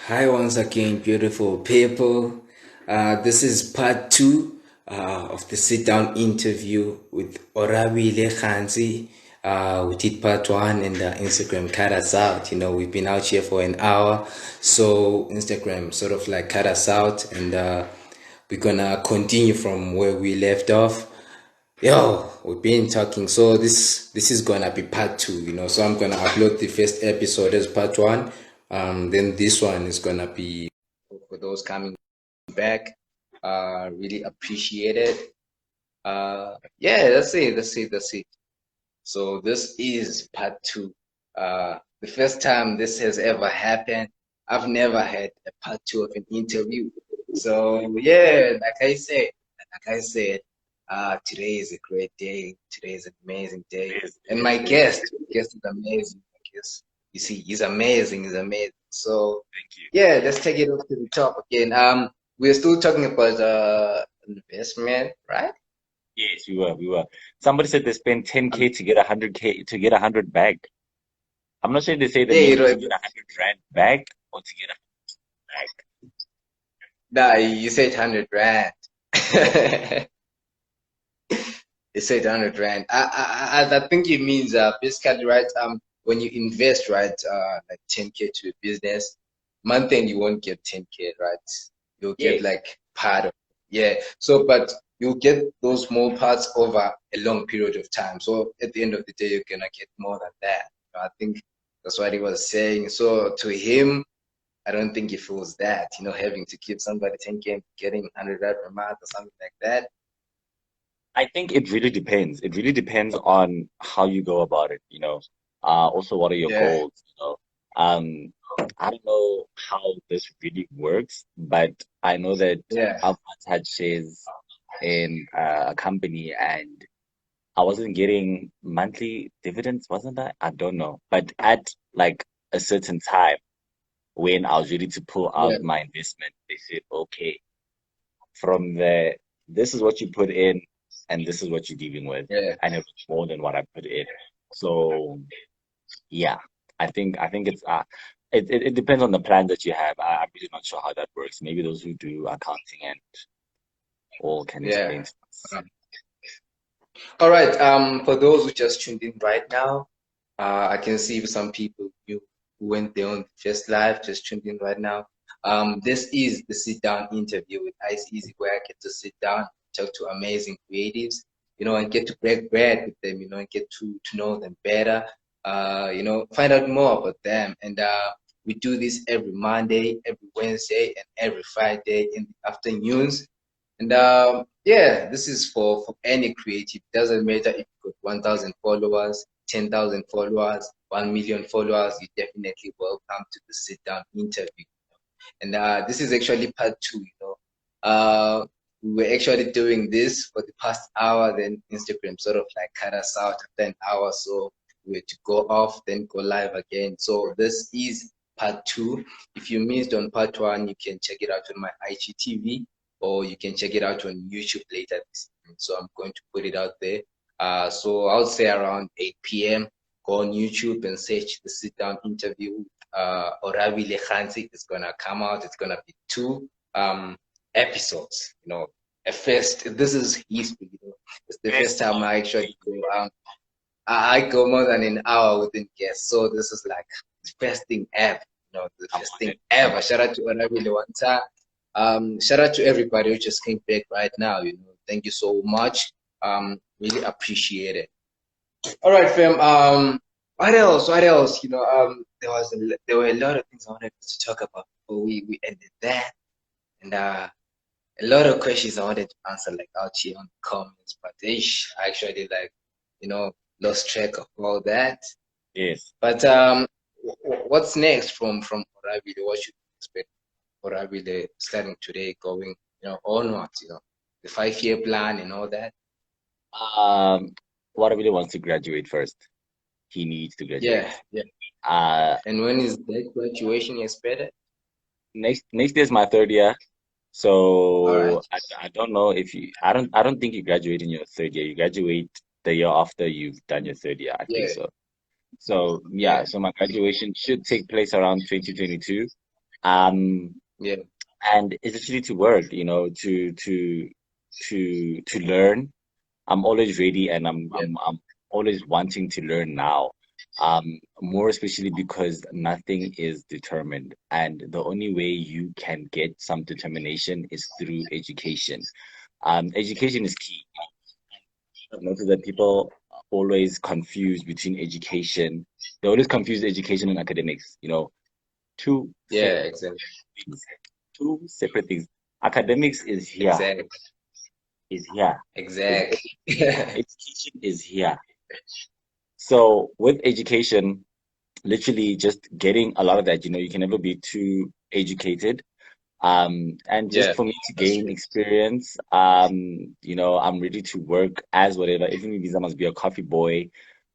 Hi, once again, beautiful people. This is part two of the sit down interview with Oarabile Kgantsi. We did part one and Instagram cut us out. We've been out here for an hour, so Instagram sort of like cut us out, and we're gonna continue from where we left off. Yo, we've been talking, so this is gonna be part two. So I'm gonna upload the first episode as part one. Then this one is gonna be for those coming back. Really appreciate it. Yeah, that's it. So this is part two. The first time this has ever happened. I've never had a part two of an interview. So yeah, like I said, today is a great day. Today is an amazing day. And my guest is amazing. I guess you see, he's amazing. He's amazing. So yeah, let's take it up to the top again. We're still talking about investment, right? Yes, we were. Somebody said they spent 10K to get 100K to get 100 back. I'm not sure they say the Yeah, meaning to get 100 rand back or to get a back. nah, you said 100 rand. You said 100 rand. I think it means basically right. When you invest right, like 10K to a business, month end you won't get 10K, right? You'll get Yes. like part of, yeah. So, but you'll get those small parts over a long period of time. So at the end of the day, you're gonna get more than that. I think that's what he was saying. So to him, I don't think he feels that, having to give somebody 10K and getting 100 rand per month or something like that. I think it really depends. It really depends on how you go about it, you know. Also, what are your Yeah, goals, you know? Um, I don't know how this really works, but I know that yeah, I've once had shares in a company and I wasn't getting monthly dividends, wasn't I? I don't know. But at like a certain time when I was ready to pull yeah, out my investment, they said, okay, from there, this is what you put in and this is what you're dealing with. yeah. And it was more than what I put in. So yeah, I think it depends on the plan that you have. I'm really not sure how that works. Maybe those who do accounting and all can explain Yeah. to us. Um, All right. For those who just tuned in right now, I can see some people who went there on first live, just tuned in right now. This is the sit down interview with Ice Eazy, where I get to sit down, talk to amazing creatives, and get to break bread with them, and get to know them better, find out more about them. And we do this every Monday, every Wednesday, and every Friday in the afternoons. And yeah, this is for any creative. Doesn't matter if you got 1,000 followers, 10,000 followers, 1 million followers, you're definitely welcome to the sit down interview. And this is actually part two. We were actually doing this for the past hour, then Instagram sort of like cut us out after an hour. So we had to go off, then go live again. So this is part two. If you missed on part one, you can check it out on my IGTV or you can check it out on YouTube later this evening. So I'm going to put it out there. So I would say around 8 p.m. Go on YouTube and search the sit down interview Oarabile Kgantsi is gonna come out. It's gonna be two episodes. At first, this is history. It's the first Best time one. I actually go. I go more than an hour within guests, so this is like the first thing ever. The I'm first thing honored. I'm ever. honored. Shout out to Oarabile one time. Shout out to everybody who just came back right now. Thank you so much. Really appreciate it. All right, fam. What else? What else? There were a lot of things I wanted to talk about before we ended that, and a lot of questions I wanted to answer like out here on the comments, but I actually like, you know, lost track of all that. Yes. But what's next from Oarabile? What should we expect Oarabile starting today, going onwards? The 5 year plan and all that. Um, what I really wants to graduate first. He needs to Yeah, graduate. yeah. Uh, And when is that graduation expected? next year is my third year, All right. so I don't know if you I don't think you graduate in your third year. You graduate the year after you've done your third year. I think Yeah, so. So yeah, yeah. so my graduation should take place around 2022. Um, Yeah. and it's actually to work, to learn. I'm always ready, and Yeah. I'm always wanting to learn now. More especially because nothing is determined, and the only way you can get some determination is through education. Education is key. I've noticed that people always confuse between education. They always confuse education and academics. Two Yeah. separate Exactly. things. Two separate things. Academics Exactly. is here. Is Exactly. education is here. So with education, literally just getting a lot of that, you can never be too educated. And just Yeah. for me to That's gain true. experience, I'm ready to work as whatever. Even if I must be a coffee boy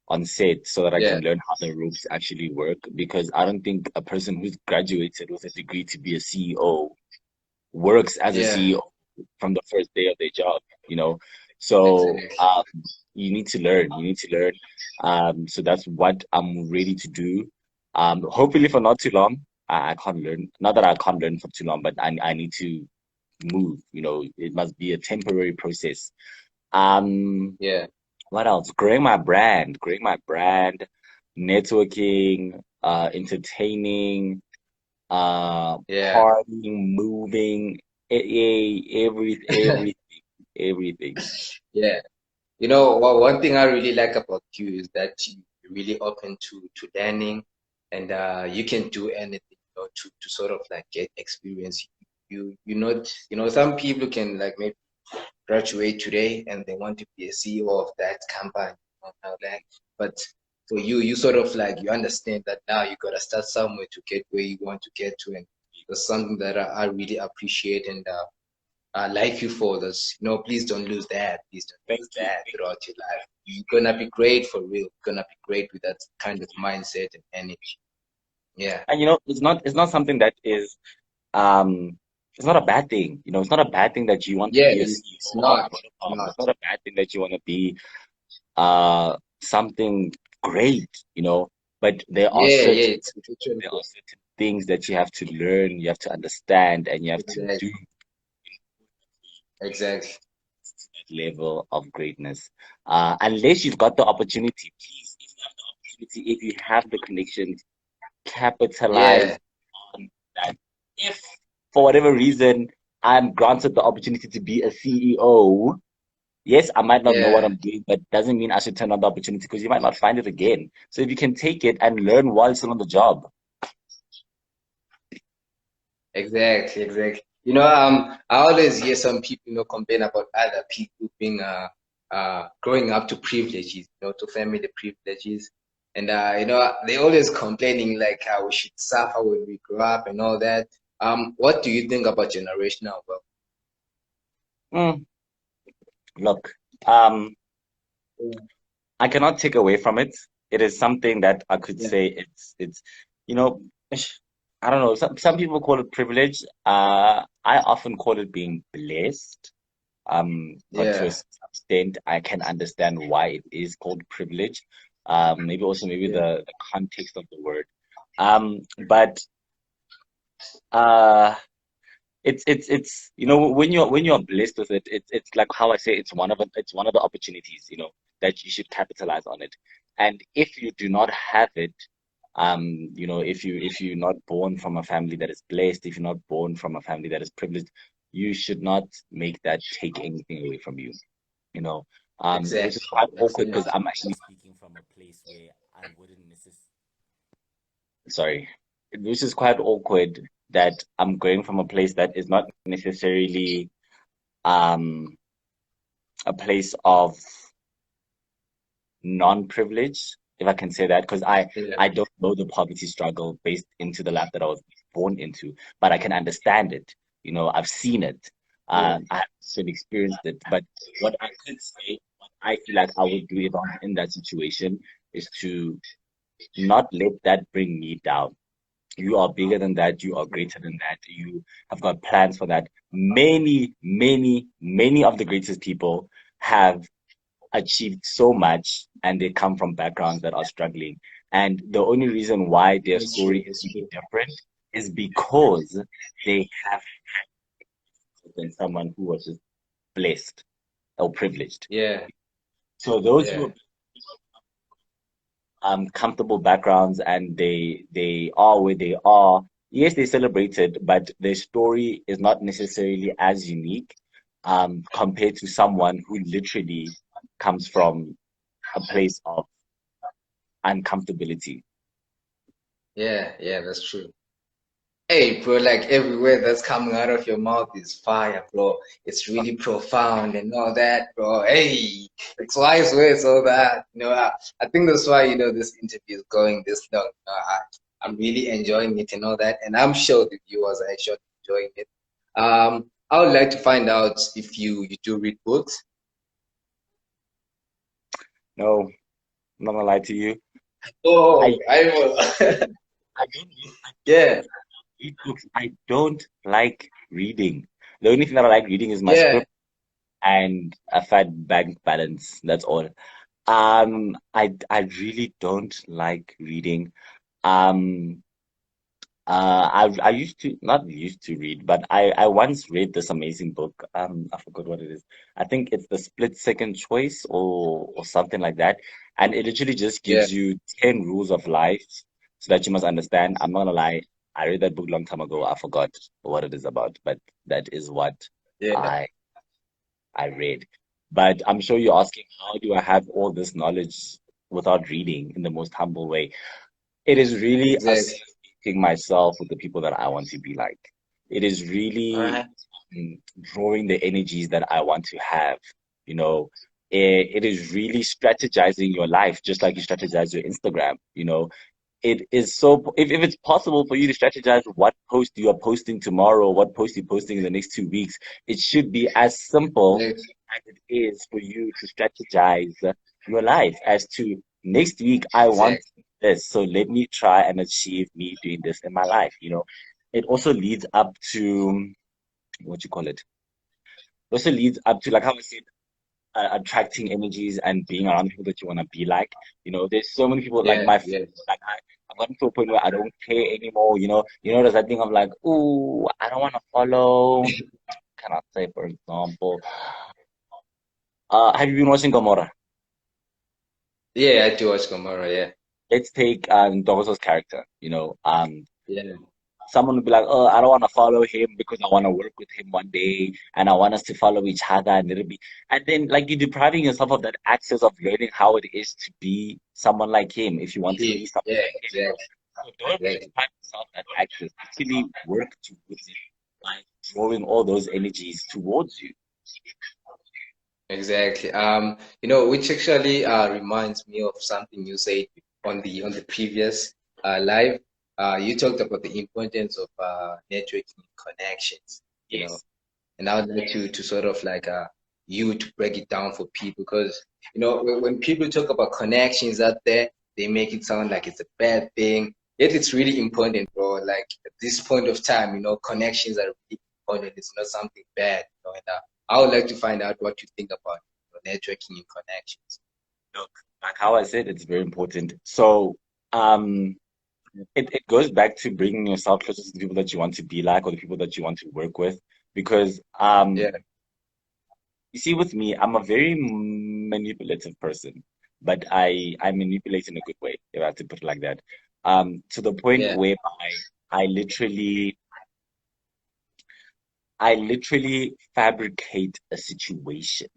on set so that I Yeah. can learn how the ropes actually work. Because I don't think a person who's graduated with a degree to be a CEO works as a Yeah. CEO from the first day of their job, you know. So Exactly. you need to learn. You need to learn. So that's what I'm ready to do. Hopefully for not too long. I can't learn. Not that I can't learn for too long, but I need to move. It must be a temporary process. Um, Yeah. what else? Growing my brand, networking, entertaining, Yeah. partying, moving, everything. Yeah. One thing I really like about you is that you're really open to learning, and you can do anything, to sort of like get experience. You not some people can like maybe graduate today and they want to be a CEO of that company, like, but for you, you sort of like you understand that now you gotta start somewhere to get where you want to get to, and that's something that I really appreciate, and like you for this. Please don't lose that. Please don't Thank lose you. that throughout your life. You're gonna be great for real. You're gonna be great with that kind of mindset and energy. Yeah. And it's not something that is um it's not a bad thing. It's not a bad thing that you want to Yeah, be a it's CEO of not. It's Vodacom. not. It's not a bad thing that you want to be something great, but Yeah, yeah, it's actually there are good. certain things that you have to learn, you have to understand, and you have to do Exactly. Exactly. that level of greatness. Unless you've got the opportunity, please, if you have the connections, Yeah, capitalize on that. If for whatever reason I'm granted the opportunity to be a CEO, yes, I might not know what yeah. I'm doing, but doesn't mean I should turn on the opportunity because you might not find it again. So if you can take it and learn while still on the job. Exactly, exactly. I always hear some people, complain about other people being growing up to privileges, to family privileges. And they always complaining like how we should suffer when we grow up and all that. What do you think about generational wealth? Mm, look, um, Yeah, I cannot take away from it. It is something that I could yeah, say you know, I don't know. Some people call it privilege. I often call it being blessed. But to a yeah, certain extent, I can understand why it is called privilege. Maybe yeah, the context of the word. But uh, it's when you're blessed with it, it's like how I say it's one of the opportunities that you should capitalize on it. And if you do not have it, if you're not born from a family that is blessed, if you're not born from a family that is privileged, you should not make that take anything away from you. you know, which is exactly, quite awkward because exactly. I'm actually speaking from a place where I wouldn't necessarily, sorry, which is quite awkward that I'm going from a place that is not necessarily um, a place of non-privilege, if I can say that, because I Yeah, I don't know the poverty struggle based into the life that I was born into, but I can understand it. I've seen it. yeah, I haven't experienced it, but what I could say, what I feel like I would do if I'm in that situation, is to not let that bring me down. You are bigger than that. You are greater than that. You have got plans for that. Many, many, many of the greatest people have achieved so much and they come from backgrounds that are struggling. And the only reason why their that's true. story is That's maybe true. different is because they have been someone who was just blessed or privileged. Yeah, So those who yeah, are comfortable backgrounds and they are where they are. Yes, they celebrated, but their story is not necessarily as unique compared to someone who literally comes from a place of uncomfortability. yeah, yeah, that's true. Hey, bro, like every word that's coming out of your mouth is fire, bro. It's really profound and all that, bro. Hey, it's wise words, all that. I think that's why, this interview is going this long. I'm really enjoying it and all that. And I'm sure the viewers are actually enjoying it. I would like to find out if you do read books. No, I'm not gonna lie to you. I Oh, I will. I don't read, Yeah, read books. I don't like reading. The only thing that I like reading is my yeah, script and a fat bank balance. That's all. I really don't like reading. Um, I used to not used to read, but I once read this amazing book. I forgot what it is. I think it's the Split Second Choice or something like that. And it literally just yeah, gives you 10 rules of life so that you must understand. I'm not gonna lie, I read that book long time ago. I forgot what it is about, but that is what yeah, I I read. But I'm sure you're asking, how do I have all this knowledge without reading in the most humble way? It is really exactly. associating myself with the people that I want to be like. It is All really right. drawing the energies that I want to have. You know, it is really strategizing your life, just like you strategize your Instagram. It is so if it's possible for you to strategize what post you are posting tomorrow, what post you're posting in the next 2 weeks, it should be as simple Exactly. as it is for you to strategize your life as to next week I want Exactly. this, so let me try and achieve me doing this in my life. It also leads up to what you call it. It also leads up to like how I said attracting energies and being around people that you want to be like. There's so many people like Yeah, my yeah. like I've gotten to a point where I don't care anymore. There's that thing of like, oh, I don't want to follow. Can I say, for example, have you been watching Gomorrah? Yeah, I do watch Gomorrah, yeah. Let's take Dogoso's character. Yeah, Someone would be like, oh, I don't want to follow him because I want to work with him one day and I want us to follow each other and then like you're depriving yourself of that access of learning how it is to be someone like him if you want to be someone yeah, like him. exactly, So don't exactly, deprive yourself that access. Actually work towards it by drawing all those energies towards you. exactly. Which actually reminds me of something you said on the previous live. You talked about the importance of networking connections, you know. Yes. And I would like to sort of like you to break it down for people because when people talk about connections out there, they make it sound like it's a bad thing. Yet it's really important, bro. Like at this point of time, connections are really important. It's not something bad, And I would like to find out what you think about networking and connections. Look, like how I said, it's very important. So um it goes back to bringing yourself closer to the people that you want to be like or the people that you want to work with because Yeah, you see, with me, I'm a very manipulative person, but I manipulate in a good way, if I have to put it like that. To the point yeah, whereby I literally I literally fabricate a situation.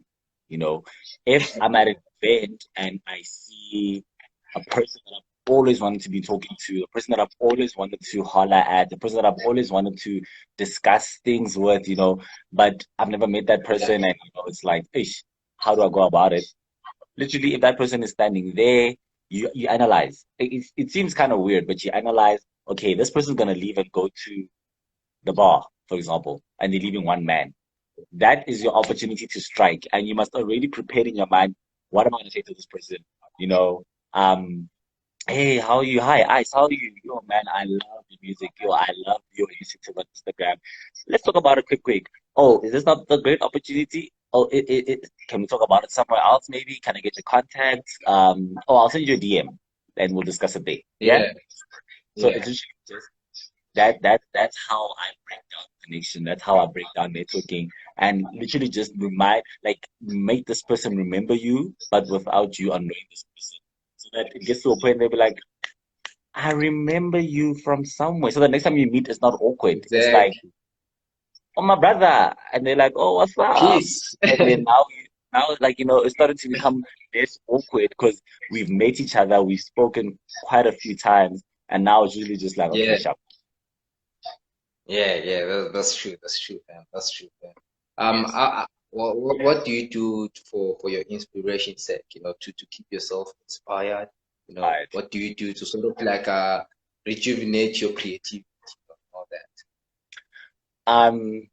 You know, if I'm at an event and I see a person that I've always wanted to be talking to, a person that I've always wanted to holler at, the person that I've always wanted to discuss things with, but I've never met that yeah, person, and it's like, ish, how do I go about it? Literally, if that person is standing there, you analyze. It seems kind of weird, but you analyze. Okay, this person's gonna leave and go to the bar, for example, and they're leaving one man. That is your opportunity to strike, and you must already prepare in your mind, what am I going to say to this person? You know, um, hey, how are you? Hi, Ice, how are you? Yo, man, I love your music. Yo, I love your initiative on Instagram. Let's talk about it quick. Oh, is this not a great opportunity? Oh, can we talk about it somewhere else maybe? Can I get your contact? Oh, I'll send you a DM and we'll discuss it there. Yeah? yeah, So yeah, it's literally just that's how I break down connection. That's how I break down networking, and literally just make this person remember you, but without you unknowing this person, so that it gets to a point they'll be like, I remember you from somewhere. So the next time you meet, it's not awkward. It's like, Exactly. oh, my brother, and they're like, oh, what's up? Peace. And then now like it started to become less awkward because we've met each other, we've spoken quite a few times, and now it's usually just like, okay, Yeah. sharp. Yeah. That's true. That's true, man. That's true, man. Yes. What do you do for your inspiration sake, to keep yourself inspired? Right. What do you do to sort of like rejuvenate your creativity and all that? Um,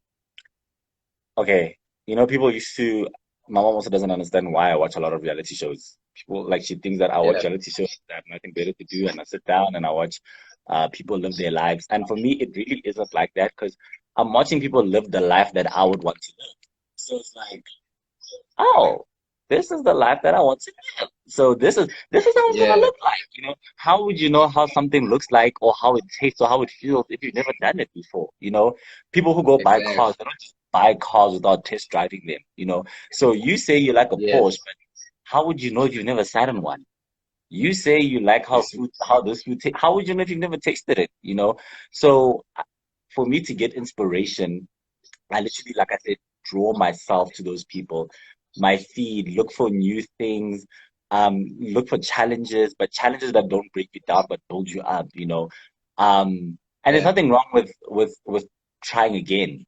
okay. People used to, my mom also doesn't understand why I watch a lot of reality shows. People like she thinks that I watch Yeah. reality shows that have nothing better to do, and I sit down and I watch people live their lives. And for me, it really isn't like that because I'm watching people live the life that I would want to live. So it's like, oh, this is the life that I want to live. So this is how it's gonna Yeah. look like. How would you know how something looks like or how it tastes or how it feels if you've never done it before? People who go buy cars, Exactly. they don't just buy cars without test driving them. So you say you like a Porsche, Yes. but how would you know if you've never sat in one? You say you like You see. how this food tastes. How would you know if you've never tasted it? So for me to get inspiration, I literally, like I said, draw myself to those people. My feed, look for new things, look for challenges, but challenges that don't break you down but build you up. And there's Yeah. nothing wrong with trying again.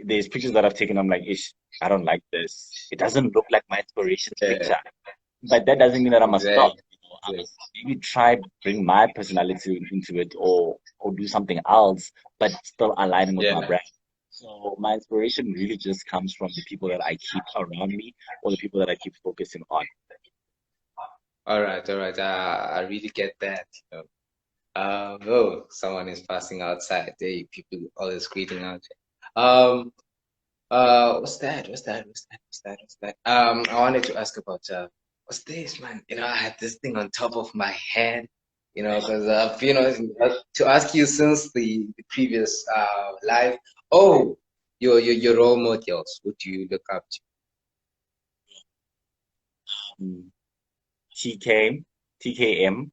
There's pictures that I've taken, I'm like, ish, I don't like this. It doesn't look like my inspiration's Yeah. picture. But that doesn't mean that I must stop. Exactly. I Exactly. must maybe try bring my personality into it or do something else, but still aligning with my Yeah. brand. So my inspiration really just comes from the people that I keep around me or the people that I keep focusing on. All right. All right. I really get that. Oh, someone is passing outside. Hey, people always greeting out. Um, what's that? What's that? What's that? What's that? What's that? I wanted to ask about what's this, man? I had this thing on top of my head, because to ask you since the previous live. Oh, your role models. Who do you look up to? Mm. TK, TKM,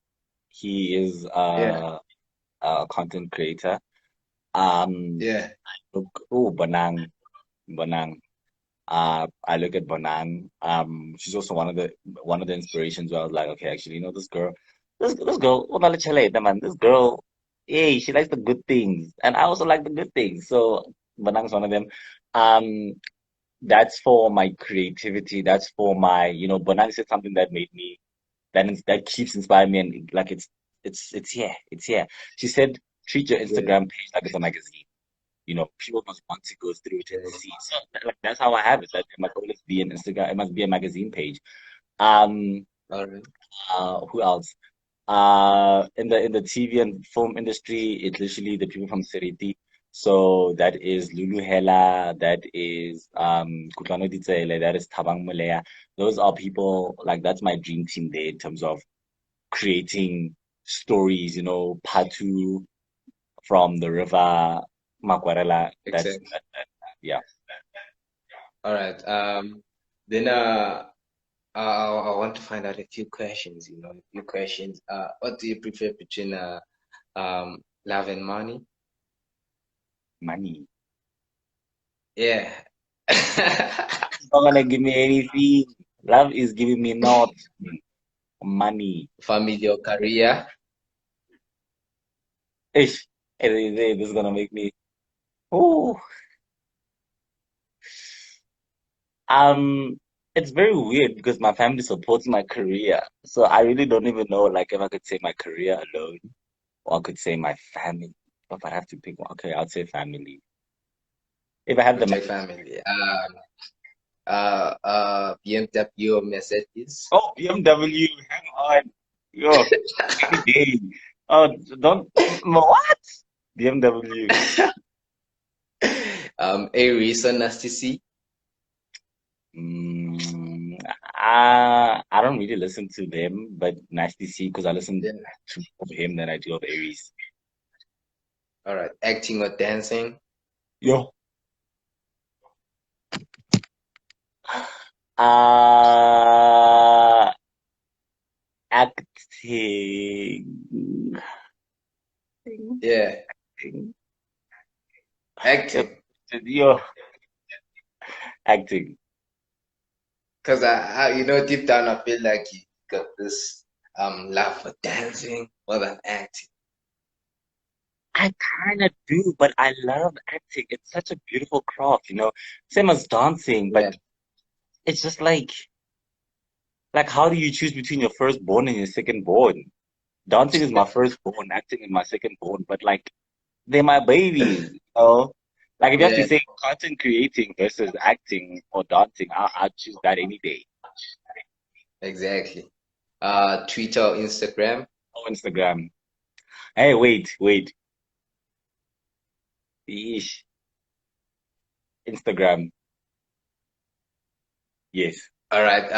he is Yeah, a content creator. Um, yeah, look, oh, Bonang. I look at Bonang. She's also one of the inspirations where I was like, okay, actually, this girl, oh, not man, this girl, hey, she likes the good things, and I also like the good things. So Bonang's one of them. Um, that's for my creativity. That's for Bonang said something that made me that keeps inspiring me, and like it's here. She said, treat your yeah, Instagram page like it's a magazine. People must want to go through it and yeah. see. So like that's how I have it. That it must always be an Instagram. It must be a magazine page. Um, All right. who else? In the TV and film industry, it's literally the people from Seriti. So that is Lulu Hela, that is Kutlwano Ditsele, that is Thabang Moleya. Those are people like that's my dream team there in terms of creating stories. Patu from the river Makwarela. Exactly. Yeah. All right. Then I want to find out a few questions. A few questions. What do you prefer between love and money? Money. Yeah. It's not gonna give me anything. Love is giving me nothing. Money. Family or career? Ish. This is gonna make me. Oh. Um. It's very weird because my family supports my career, so I really don't even know like if I could say my career alone or I could say my family. If I have to pick one, okay, I'll say family. If I have the With your money. family. BMW or Mercedes? Oh, BMW, hang on. Yo, any day. Oh, don't. What? BMW. Aries or Nasty C? I don't really listen to them, but nice to see because I listen Yeah. to more of him than I do of Aries. All right. Acting or dancing? Yo. Uh, acting. Yeah, Acting. Yo, acting. yo, acting. Because deep down, I feel like you got this love for dancing more than acting. I kind of do, but I love acting. It's such a beautiful craft, same as dancing, but Yeah, it's just like how do you choose between your firstborn and your secondborn? Dancing is my firstborn, acting is my secondborn, but like they're my babies. Like if you have to yeah, say content creating versus acting or dancing, I'd choose that any day. exactly. Twitter or Instagram? Oh, Instagram. Hey, wait. Yeesh. Instagram. Yes. All right.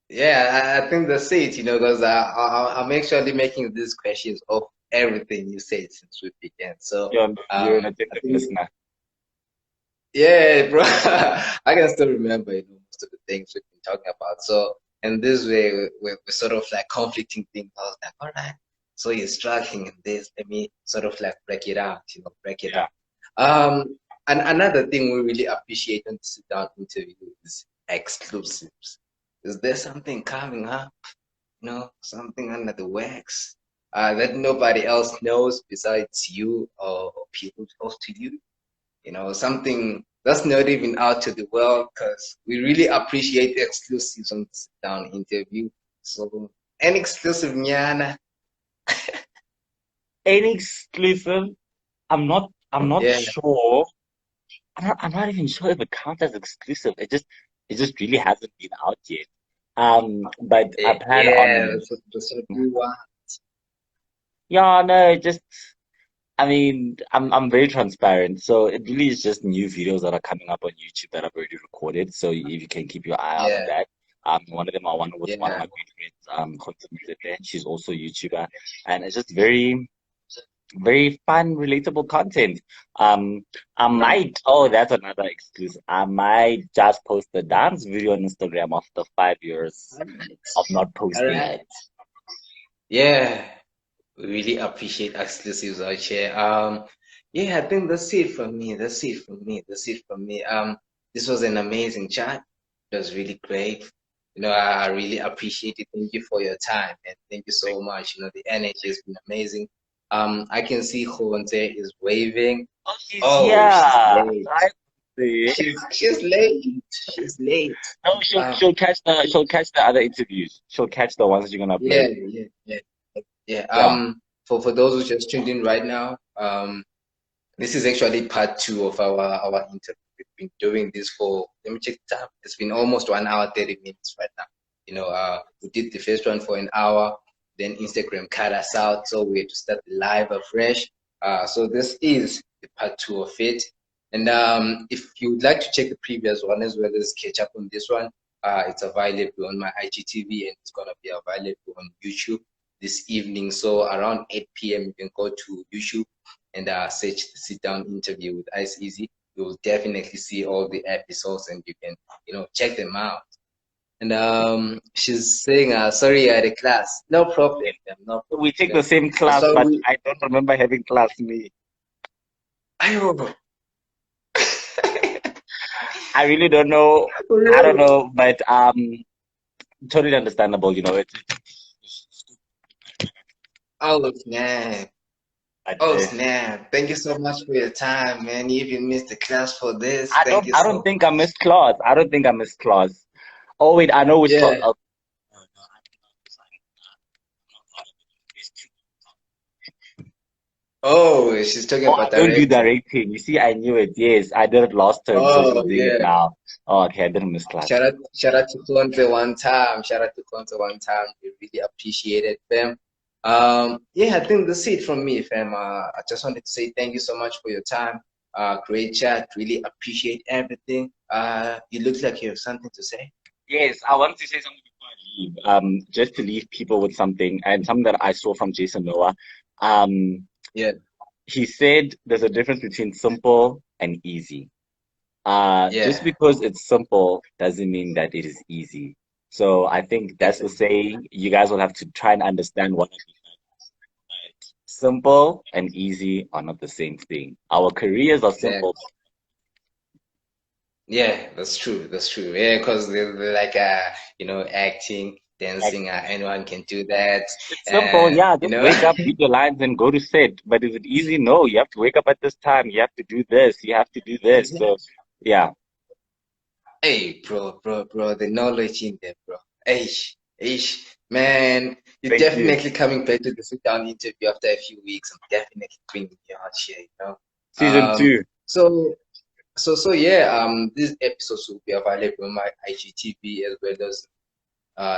Yeah, I think that's it, because I'm actually making these questions of everything you said since we began. So, You're an I attentive think, listener. yeah, bro, I can still remember, most of the things we've been talking about. So, in this way, we're sort of like conflicting things. I was like, all right, so you're struggling in this. Let me sort of like break it out, break it Yeah. out. Um, and another thing we really appreciate on the sit down interview is exclusives. Is there something coming up, something under the wax, that nobody else knows besides you or people close to you? Something that's not even out to the world because we really appreciate the exclusives on the sit down interview. So, an exclusive, Nyana. Any exclusive? I'm not Yeah, sure. I'm not even sure if it counts as exclusive. It just really hasn't been out yet. But I plan yeah, on. that's what we want. Yeah, no, just I mean, I'm very transparent, so it really is just new videos that are coming up on YouTube that I've already recorded. So if you can keep your eye out on Yeah, that. One of them I won with one of yeah, my good friends, content there. She's also a YouTuber, and it's just very, very fun, relatable content. Um, I right, might, oh, that's another exclusive. I might just post a dance video on Instagram after 5 years all right, of not all posting right. it. Yeah, we really appreciate exclusives out here. Yeah, I think that's it for me. That's it for me. That's it for me. This was an amazing chat. It was really great. I really appreciate it. Thank you for your time and thank you so much. The energy has been amazing. I can see Jovante is waving. Oh, she's Oh, she's here. late. I see. She's late. She's late. No, she'll Um, she'll catch the other interviews. She'll catch the ones that you're gonna yeah, upload. yeah, yeah, yeah. Yeah. For those who just tuned in right now, this is actually part two of our interview. We've been doing this for, let me check the time. It's been almost 1 hour, 30 minutes right now. We did the first one for an hour, then Instagram cut us out, so we had to start the live afresh. So this is the part two of it. And if you would like to check the previous one as well as catch up on this one, it's available on my IGTV and it's gonna be available on YouTube this evening. So around 8 p.m. you can go to YouTube and search the sit down interview with Ice Easy. You will definitely see all the episodes and you can, check them out. And she's saying, sorry, I had a class. No problem, ma'am, no We take problem. the same class, So but I don't remember having class me. ayo, I really don't know. I don't really? know, but totally understandable. Oh, snap. But, Oh, snap. Thank you so much for your time, man. You even missed the class for this. I Thank don't. you I don't so think I much. missed class. I don't think I missed class. Oh wait, I know which class. Yeah. Oh, Oh, she's talking I about don't do directing. directing. You see, I knew it. Yes, I did it last term, so she Oh, was doing it yeah. now. Oh, okay, I didn't miss class. Shout out to Conte one time. Shout out to Conte one time. We really appreciate it, fam. Yeah, I think that's it from me, fam. I just wanted to say thank you so much for your time. Great chat. Really appreciate everything. You look like you have something to say. Yes, I want to say something before I leave. Just to leave people with something and something that I saw from Jason Noah. Um, Yeah. he said there's a difference between simple and easy. Just Yeah, because it's simple doesn't mean that it is easy. So I think that's the exactly. saying. You guys will have to try and understand what I mean. Simple and easy are not the same thing. Our careers are Exactly. simple. Yeah, that's true. That's true. Yeah, because they're like acting, Like, dancing, anyone can do that. it's simple, yeah. You Just know, wake up, read your lines, and go to set. But is it easy? No. You have to wake up at this time. You have to do this. You have to do this. So, exactly. yeah. Hey, bro, the knowledge in there, bro. Hey, hey, man, you're Thank you. definitely coming back to the sit down interview after a few weeks. I'm definitely bringing you out here, you know. Season two. So yeah, these episodes will be available on my IGTV as well as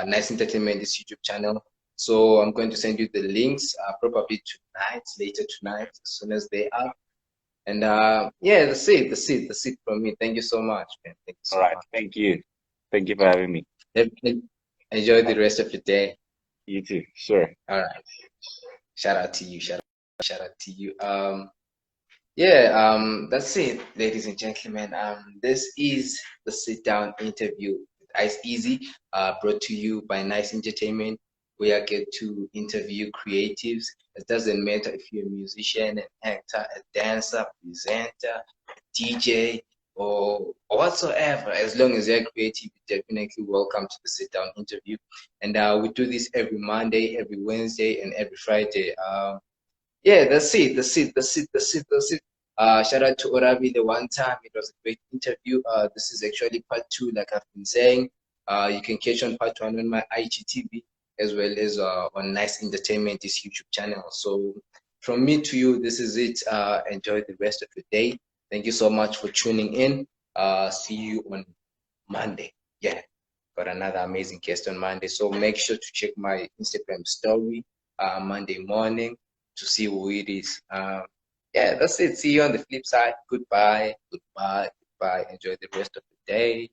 Nice Entertainment, this YouTube channel. So I'm going to send you the links probably tonight, later tonight, as soon as they are. And yeah, that's it from me. Thank you so much, man. Thank you All so right. much. Thank you. Thank you for having me. Enjoy the rest of your day. You too. Sure. All right. Shout out to you. Shout out to you. Yeah, that's it, ladies and gentlemen. This is the sit down interview with Ice Easy, brought to you by Nice Entertainment, where I get to interview creatives. It doesn't matter if you're a musician, an actor, a dancer, presenter, DJ, or whatsoever. As long as you're creative, you're definitely welcome to the sit down interview. And we do this every Monday, every Wednesday, and every Friday. Yeah, that's it. Shout out to Oarabile one time. It was a great interview. This is actually part two, like I've been saying. You can catch on part one on my IGTV as well as on Nice Entertainment, this YouTube channel. So from me to you, this is it. Enjoy the rest of your day. Thank you so much for tuning in. See you on Monday. Yeah, got another amazing guest on Monday. So make sure to check my Instagram story Monday morning to see who it is. Yeah, that's it. See you on the flip side. Goodbye. Enjoy the rest of the day.